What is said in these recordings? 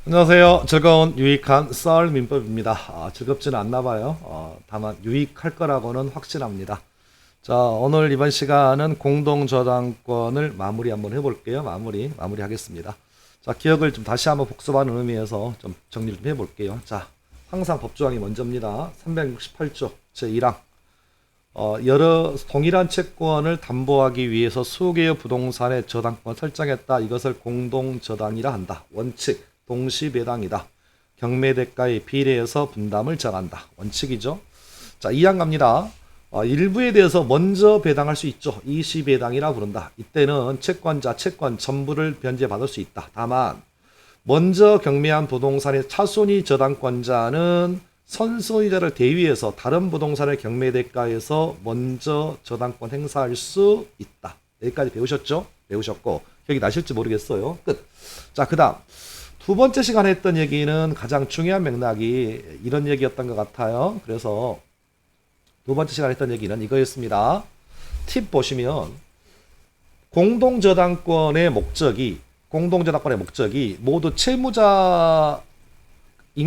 안녕하세요. 즐거운 유익한 썰 민법입니다. 즐겁지는 않나 봐요. 다만 유익할 거라고는 확신합니다. 자, 오늘 이번 시간은 공동저당권을 마무리 한번 해볼게요. 마무리 하겠습니다. 자, 기억을 좀 다시 한번 복습하는 의미에서 좀 정리를 좀 해볼게요. 자, 항상 법조항이 먼저입니다. 368조 제1항. 여러 동일한 채권을 담보하기 위해서 수개의 부동산의 저당권 설정했다. 이것을 공동저당이라 한다. 원칙. 동시배당이다. 경매대가에 비례해서 분담을 정한다. 원칙이죠. 자, 2항 갑니다. 일부에 대해서 먼저 배당할 수 있죠. 이시배당이라 부른다. 이때는 채권자, 채권 전부를 변제받을 수 있다. 다만 먼저 경매한 부동산의 차순위 저당권자는 선소유자를 대위해서 다른 부동산의 경매대가에서 먼저 저당권 행사할 수 있다. 여기까지 배우셨죠? 배우셨고 기억이 나실지 모르겠어요. 끝. 자, 그 다음 두 번째 시간에 했던 얘기는 가장 중요한 맥락이 이런 얘기였던 것 같아요. 그래서 두 번째 시간에 했던 얘기는 이거였습니다. 팁 보시면 공동저당권의 목적이 모두 채무자인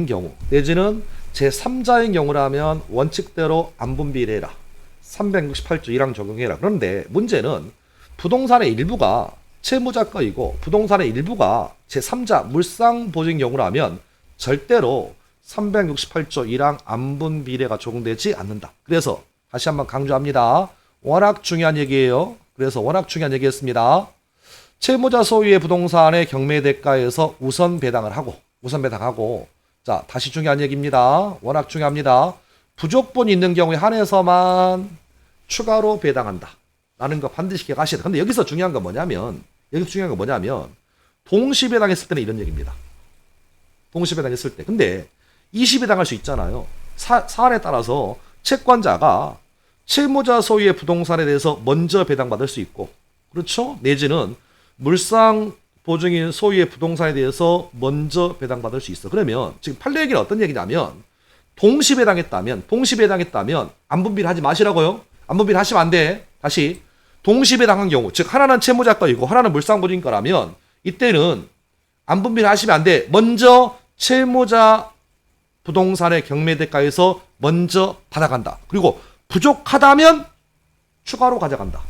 경우 내지는 제3자인 경우라면 원칙대로 안분비례해라. 368조 1항 적용해라. 그런데 문제는 부동산의 일부가 채무자 거이고 부동산의 일부가 제3자 물상보증 경우라면 절대로 368조 1항 안분비례가 적용되지 않는다. 그래서 다시 한번 강조합니다. 워낙 중요한 얘기예요. 그래서 워낙 중요한 얘기였습니다. 채무자 소유의 부동산의 경매대가에서 우선 배당하고 자, 다시 중요한 얘기입니다. 워낙 중요합니다. 부족분이 있는 경우에 한해서만 추가로 배당한다. 라는 거 반드시 기억하셔야 돼요. 근데 여기서 중요한 건 뭐냐면 동시배당했을 때는 이런 얘기입니다. 동시배당했을 때. 근데 이시배당할 수 있잖아요. 사안에 따라서 채권자가 채무자 소유의 부동산에 대해서 먼저 배당받을 수 있고, 그렇죠? 내지는 물상 보증인 소유의 부동산에 대해서 먼저 배당받을 수 있어. 그러면 지금 판례 얘기는 어떤 얘기냐면 동시배당했다면 안분비를 하지 마시라고요. 안분비를 하시면 안 돼. 다시 동시배당한 경우, 즉 하나는 채무자 거이고 하나는 물상보증인 거라면 이때는 안분비를 하시면 안 돼. 먼저 채무자 부동산의 경매대가에서 먼저 받아간다. 그리고 부족하다면 추가로 가져간다.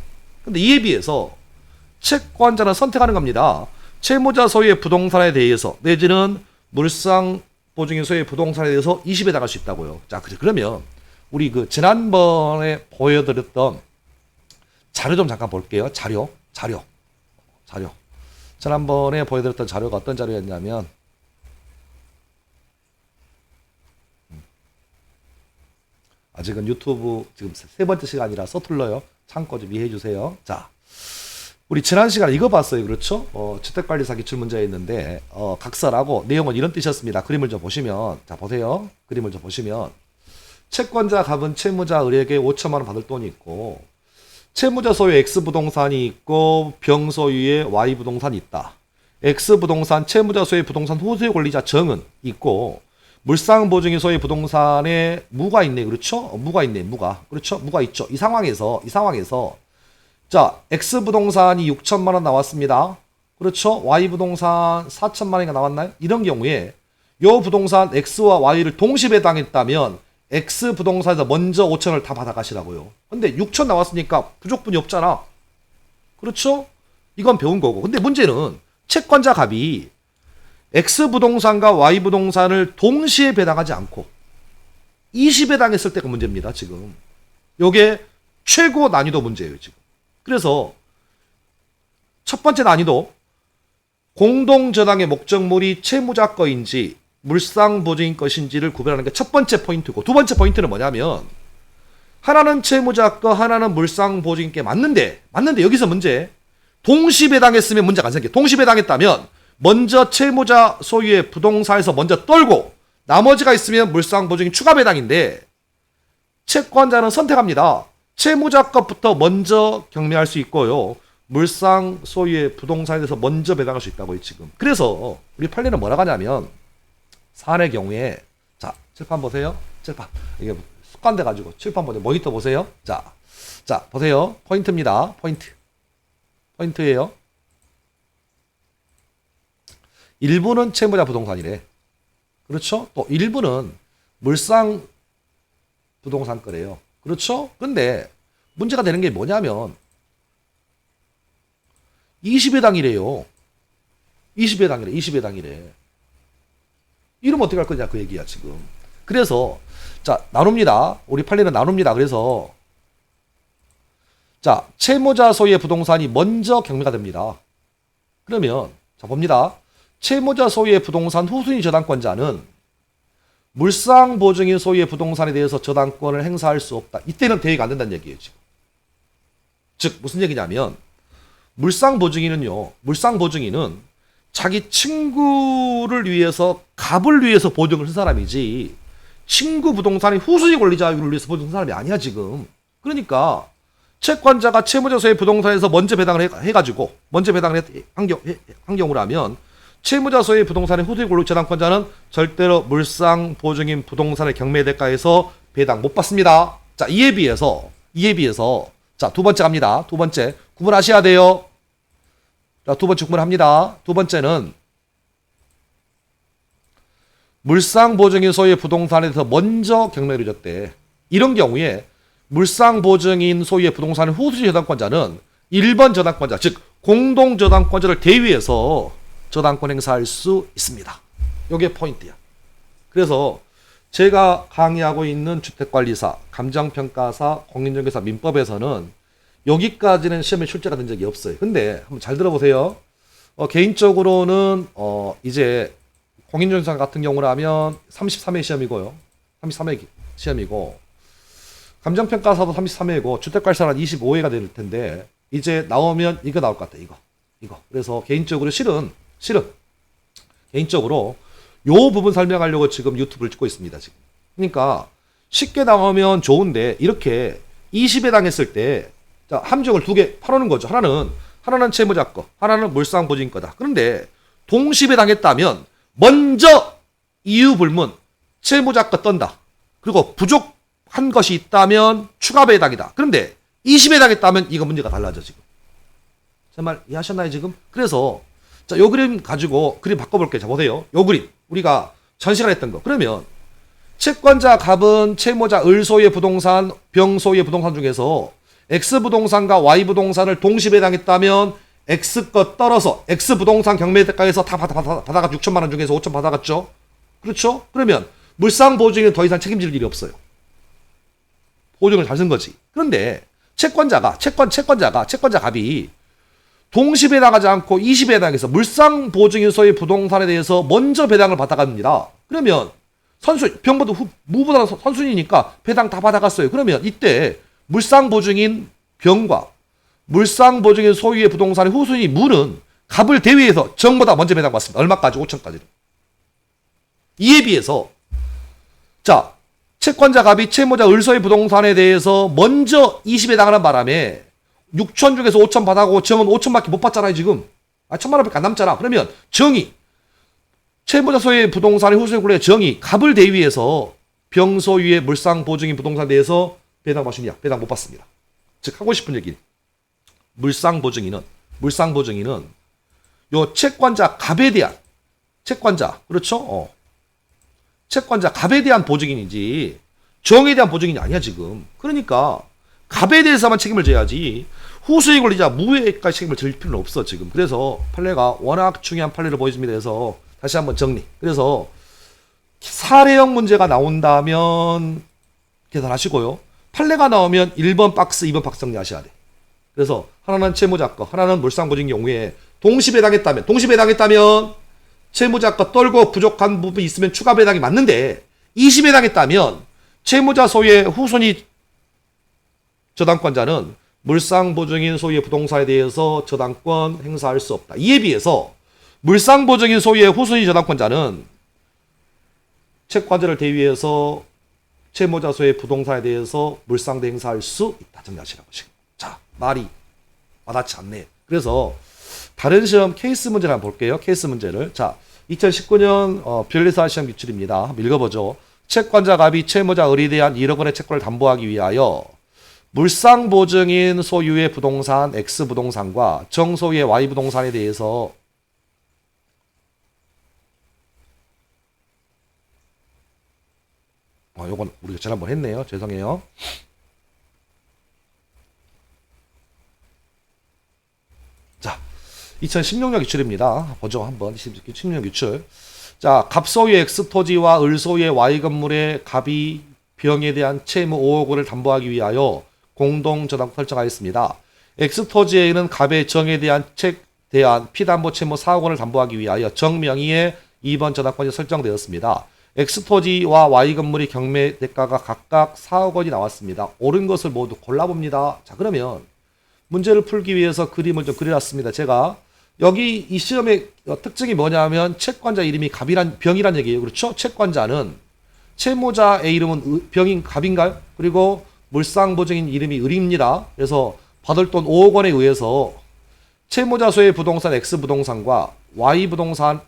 근데 이에 비해서 채권자는 선택하는 겁니다. 채무자 소유의 부동산에 대해서 내지는 물상보증인 소유의 부동산에 대해서 20에 나갈 수 있다고요. 자, 그러면 우리 지난번에 보여드렸던 자료 좀 잠깐 볼게요. 자료. 지난번에 보여드렸던 자료가 어떤 자료였냐면 아직은 유튜브 지금 세 번째 시간이라 서툴러요. 참고 좀 이해해 주세요. 자, 우리 지난 시간에 이거 봤어요. 그렇죠? 주택관리사 기출문제에 있는데 각설하고 내용은 이런 뜻이었습니다. 그림을 좀 보시면, 자 보세요. 그림을 좀 보시면 채권자 갑은 채무자 을에게 5천만 원 받을 돈이 있고 채무자 소유 X부동산이 있고 병 소유의 Y부동산이 있다. X부동산 채무자 소유의 부동산 호수의 권리자 정은 있고 물상보증인 소유의 부동산에 무가 있네. 그렇죠? 무가 있네. 그렇죠? 무가 있죠. 이 상황에서 자, X부동산이 6천만 원 나왔습니다. 그렇죠? Y부동산 4천만 원이 나왔나요? 이런 경우에 요 부동산 X와 Y를 동시배당했다면 X부동산에서 먼저 5천을 다 받아가시라고요. 근데 6천 나왔으니까 부족분이 없잖아. 그렇죠? 이건 배운 거고. 근데 문제는 채권자 갑이 X부동산과 Y부동산을 동시에 배당하지 않고 20배당했을 때가 문제입니다. 지금. 요게 최고 난이도 문제예요. 지금. 그래서 첫 번째 난이도 공동저당의 목적물이 채무자 거인지 물상보증인 것인지를 구별하는 게 첫 번째 포인트고, 두 번째 포인트는 뭐냐면 하나는 채무자 거 하나는 물상보증인 게 맞는데 여기서 문제 동시배당했으면 문제가 안 생겨. 동시배당했다면 먼저 채무자 소유의 부동산에서 먼저 떨고 나머지가 있으면 물상보증인 추가 배당인데 채권자는 선택합니다. 채무자 것부터 먼저 경매할 수 있고요. 물상 소유의 부동산에 대해서 먼저 배당할 수 있다고요. 지금. 그래서 우리 판례는 뭐라고 하냐면 사안의 경우에 자 칠판 보세요. 칠판 이게 습관돼 가지고 칠판 보세요. 모니터 보세요. 자 보세요. 포인트입니다. 포인트예요. 일부는 채무자 부동산이래. 그렇죠? 또 일부는 물상 부동산 거래요. 그렇죠? 근데 문제가 되는 게 뭐냐면 20회당이래요. 20회당이래. 20회당이래. 이러면 어떻게 할 거냐 그 얘기야 지금. 그래서 자 나눕니다. 우리 판례는 나눕니다. 그래서 자 채무자 소유의 부동산이 먼저 경매가 됩니다. 그러면 자 봅니다. 채무자 소유의 부동산 후순위 저당권자는 물상 보증인 소유의 부동산에 대해서 저당권을 행사할 수 없다. 이때는 대위가 안 된다는 얘기예요 지금. 즉 무슨 얘기냐면 물상 보증인은 자기 친구를 위해서 갑을 위해서 보증을 한 사람이지 친구 부동산의 후순위 권리자를 위해서 보증한 사람이 아니야 지금. 그러니까 채권자가 채무자 소유의 부동산에서 먼저 배당을 해가지고 먼저 배당을 한 경우라면 채무자 소유의 부동산의 후순위 권리 저당권자는 절대로 물상 보증인 부동산의 경매 대가에서 배당 못 받습니다. 자 이에 비해서 자 두 번째 갑니다. 두 번째 구분하셔야 돼요. 자, 두 번째 구분합니다. 두 번째는 물상 보증인 소유의 부동산에 대해서 먼저 경매를 줬대. 이런 경우에 물상 보증인 소유의 부동산의 후순위 저당권자는 1번 저당권자, 즉 공동 저당권자를 대위해서 저당권 행사할 수 있습니다. 이게 포인트야. 그래서 제가 강의하고 있는 주택관리사, 감정평가사, 공인중개사 민법에서는 여기까지는 시험에 출제가 된 적이 없어요. 근데 한번 잘 들어보세요. 개인적으로는 이제 공인중개사 같은 경우라면 33회 시험이고요. 33회 시험이고 감정평가사도 33회고 주택관리사는 25회가 될 텐데 이제 나오면 이거 나올 것 같아. 이거. 그래서 개인적으로 실은 개인적으로 요 부분 설명하려고 지금 유튜브를 찍고 있습니다. 지금. 그러니까 쉽게 나오면 좋은데 이렇게 20회 당했을 때 자, 함정을 두 개 팔아놓은 거죠. 하나는 채무자 거, 하나는 물상 보증인 거다. 그런데 동시에 당했다면 먼저 이유 불문 채무자 거 떤다. 그리고 부족한 것이 있다면 추가 배당이다. 그런데 20회 당했다면 이거 문제가 달라져 지금. 제 말 이해하셨나요 지금? 그래서 자, 요 그림 가지고 그림 바꿔볼게요. 자, 보세요. 요 그림 우리가 전 시간에 했던 거. 그러면 채권자 갑은 채무자 을 소유의 부동산, 병 소유의 부동산 중에서 X부동산과 Y부동산을 동시에 당했다면 X것 떨어서 X부동산 경매대가에서 다 받아가 6천만 원 중에서 5천 받아갔죠. 그렇죠? 그러면 물상보증인은 더 이상 책임질 일이 없어요. 보증을 잘 쓴 거지. 그런데 채권자 갑이 동시에 배당하지 않고 20회 당해서 물상보증인 소유의 부동산에 대해서 먼저 배당을 받아갑니다. 그러면 병보다 무보다 선순위니까 배당 다 받아갔어요. 그러면 이때 물상보증인 병과 물상보증인 소유의 부동산의 후순위 무는 갑을 대위해서 정보다 먼저 배당받습니다. 얼마까지? 5천까지는. 이에 비해서 자 채권자 갑이 채무자 을 소유의 부동산에 대해서 먼저 20회 당하는 바람에 6천 중에서 5천 받아고 정은 5천밖에 못 받잖아요 지금. 1천만 원밖에 안 남잖아. 그러면 정이 채무자 소유의 부동산의 후순위 권리의 정이 갑을 대위해서 병 소유의 물상보증인 부동산에 대해서 배당 받습니다. 배당 못 받습니다. 즉 하고 싶은 얘기 물상보증인은 요 채권자 갑에 대한 채권자 그렇죠? 채권자 갑에 대한 보증인이지 정에 대한 보증인이 아니야 지금. 그러니까 갑에 대해서만 책임을 져야지 후수익 권리자 무에까지 책임을 질 필요는 없어 지금. 그래서 판례가 워낙 중요한 판례를 보여줍니다. 그래서 다시 한번 정리. 그래서 사례형 문제가 나온다면 계산하시고요. 판례가 나오면 1번 박스, 2번 박스 정리하셔야 돼. 그래서 하나는 채무자 거, 하나는 물상보증인 경우에 동시 배당했다면 채무자 거 떨고 부족한 부분이 있으면 추가 배당이 맞는데 20회 당했다면 채무자 소유의 후순위 저당권자는 물상보증인 소유의 부동산에 대해서 저당권 행사할 수 없다. 이에 비해서 물상보증인 소유의 후순위 저당권자는 채권자를 대위해서 채무자 소유의 부동산에 대해서 물상대 행사할 수 있다. 정리하시라고 지금. 자, 말이 와닿지 않네. 그래서 다른 시험 케이스 문제를 한번 볼게요. 케이스 문제를. 자, 2019년 변리사 시험 기출입니다. 한번 읽어보죠. 채권자 갑이 채무자 을에 대한 1억 원의 채권을 담보하기 위하여 물상보증인 소유의 부동산 X부동산과 정소유의 Y부동산에 대해서 요건 우리가 지난번 했네요. 죄송해요. 자, 2016년 기출입니다. 보죠 한번. 2016년 기출. 자, 갑소유의 X토지와 을소유의 Y건물의 갑이 병에 대한 채무 5억 원을 담보하기 위하여 공동저당권 설정하였습니다. X토지에는 갑의 정에 대한 피담보 채무 4억 원을 담보하기 위하여 정명의의 2번 저당권이 설정되었습니다. X토지와 Y건물의 경매 대가가 각각 4억 원이 나왔습니다. 옳은 것을 모두 골라봅니다. 자, 그러면 문제를 풀기 위해서 그림을 좀 그려놨습니다. 제가 여기 이 시험의 특징이 뭐냐면 채권자 이름이 병이란 얘기예요. 그렇죠? 채권자는 채무자의 이름은 병인 갑인가요? 그리고 물상보증인 이름이 을입니다. 그래서 받을 돈 5억 원에 의해서 채무자 소유의 부동산 X부동산과 Y부동산,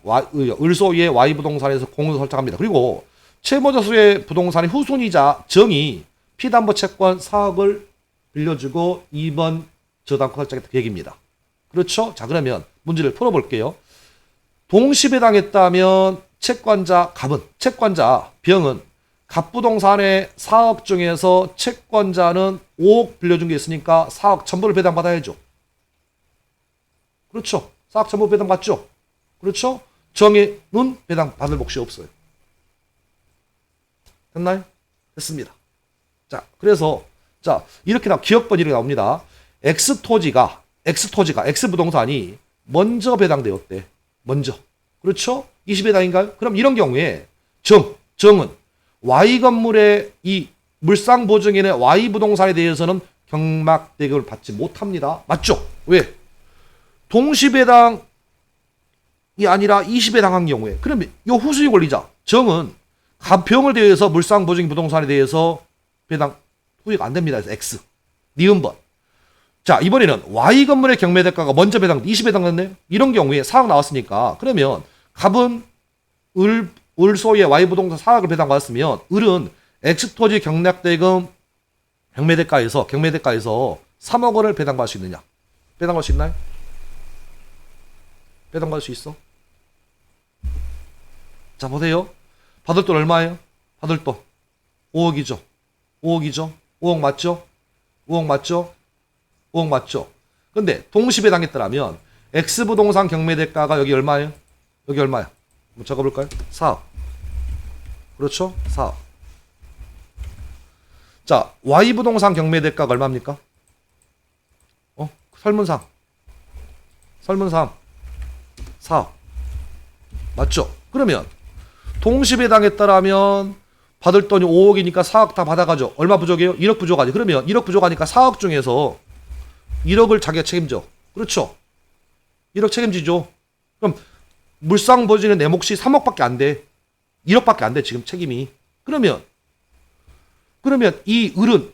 을소유의 Y부동산에서 공유를 설정합니다. 그리고 채무자 소유의 부동산의 후순위자 정이 피담보 채권 4억을 빌려주고 2번 저당권 설정했던 계획입니다. 그렇죠? 자, 그러면 문제를 풀어볼게요. 동시배당했다면 채권자 병은 갑부동산의 4억 중에서 채권자는 5억 빌려준 게 있으니까 4억 전부를 배당받아야죠. 그렇죠? 4억 전부 배당받죠? 그렇죠? 정의는 배당받을 몫이 없어요. 됐나요? 됐습니다. 자, 그래서 이렇게 기억번 이렇게 나옵니다. X부동산이 먼저 배당되었대. 먼저. 그렇죠? 20배당인가요? 그럼 이런 경우에 정은 Y건물의 이 물상보증인의 Y부동산에 대해서는 경락대금을 받지 못합니다. 맞죠? 왜? 동시배당이 아니라 20배당한 경우에. 그러면 이 후순위 권리자 정은 갑병을 대해서 물상보증인 부동산에 대해서 배당 후위가 안 됩니다. 그래서 X. 니은번. 자, 이번에는 Y건물의 경매대가가 먼저 20배당 됐네요. 이런 경우에 4억 나왔으니까 그러면 갑은 을소유의 Y부동산 4억을 배당받았으면 을은 X토지 경락대금 경매대가에서 3억 원을 배당받을 수 있느냐? 배당받을 수 있나요? 배당받을 수 있어? 자, 보세요. 받을 돈 얼마예요? 받을 돈 5억이죠. 5억 맞죠? 5억 맞죠? 근데 동시배당했더라면 X부동산 경매대가가 여기 얼마예요? 여기 얼마야? 한번 적어볼까요? 4억. 그렇죠? 4억. 자, Y부동산 경매대가가 얼마입니까? 설문상 4억. 맞죠? 그러면 동시배당했다라면 받을 돈이 5억이니까 4억 다 받아가죠. 얼마 부족해요? 1억 부족하지. 그러면 1억 부족하니까 4억 중에서 1억을 자기가 책임져. 그렇죠? 1억 책임지죠. 그럼 물상보증은 내 몫이 3억밖에 안 돼. 1억밖에 안 돼. 지금 책임이. 그러면 이 을은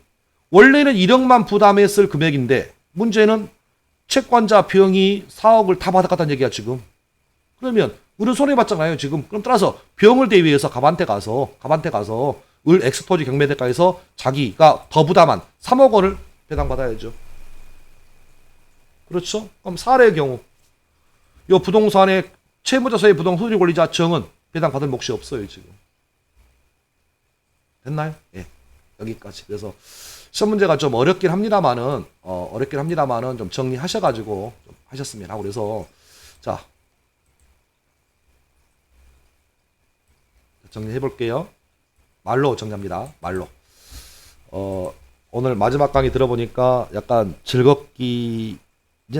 원래는 1억만 부담했을 금액인데 문제는 채권자 병이 4억을 다 받아갔다는 얘기야 지금. 그러면 을은 손해봤잖아요 지금. 그럼 따라서 병을 대위해서 갑한테 가서 을 X토지 경매대가에서 자기가 더 부담한 3억 원을 배당받아야죠. 그렇죠? 그럼 사례의 경우 이 부동산의 채무자 소유의 부동산 후순위 권리자 정은 배당받을 몫이 없어요 지금. 됐나요? 예. 여기까지. 그래서 시험 문제가 좀 어렵긴 합니다만은 좀 정리하셔가지고 좀 하셨으면 하고. 그래서 자, 정리해 볼게요. 말로 정리합니다. 말로. 오늘 마지막 강의 들어보니까 약간 즐겁기는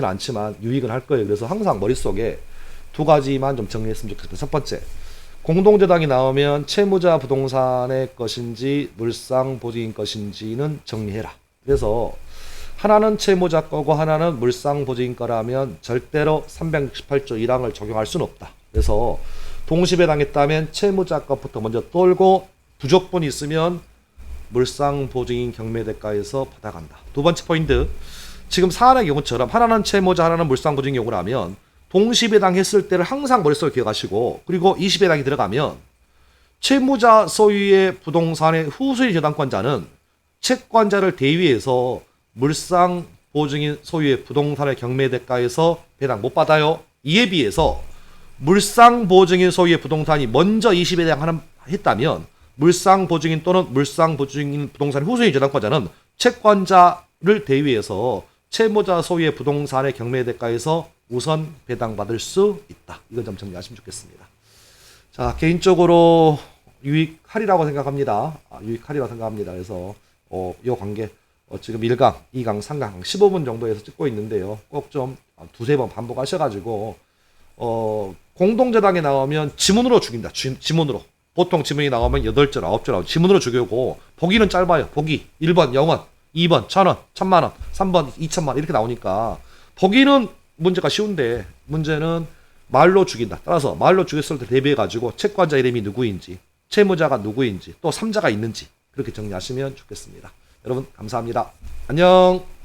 않지만 유익은 할 거예요. 그래서 항상 머릿속에 두 가지만 좀 정리했으면 좋겠다. 첫 번째, 공동저당이 나오면 채무자 부동산의 것인지 물상보증인 것인지는 정리해라. 그래서 하나는 채무자 거고 하나는 물상보증인 거라면 절대로 368조 1항을 적용할 수는 없다. 그래서 동시배당했다면 채무자 것부터 먼저 떨고 부족분이 있으면 물상보증인 경매대가에서 받아간다. 두 번째 포인트, 지금 사안의 경우처럼 하나는 채무자 하나는 물상보증인 경우라면 동시배당했을 때를 항상 머릿속에 기억하시고, 그리고 20배당이 들어가면 채무자 소유의 부동산의 후순위 저당권자는 채권자를 대위해서 물상보증인 소유의 부동산의 경매대가에서 배당 못 받아요. 이에 비해서 물상보증인 소유의 부동산이 먼저 20배당 했다면 물상보증인 또는 물상보증인 부동산의 후순위 재단권자는 채권자를 대위해서 채무자 소유의 부동산의 경매대가에서 우선 배당받을 수 있다. 이건 좀 정리하시면 좋겠습니다. 자, 개인적으로 유익하리라고 생각합니다. 유익하리라고 생각합니다. 그래서 이 관계 지금 1강, 2강, 3강 15분 정도에서 찍고 있는데요. 꼭 좀 두세 번 반복하셔가지고 공동저당에 나오면 지문으로 죽인다. 지문으로. 보통 지문이 나오면 8줄, 9줄 나오고 지문으로 죽이고 보기는 짧아요. 보기 1번 0원, 2번 1000원, 1000만원, 3번 2000만원 이렇게 나오니까 보기는 문제가 쉬운데 문제는 말로 죽인다. 따라서 말로 죽였을 때 대비해가지고 채권자 이름이 누구인지 채무자가 누구인지 또 3자가 있는지 그렇게 정리하시면 좋겠습니다. 여러분 감사합니다. 안녕.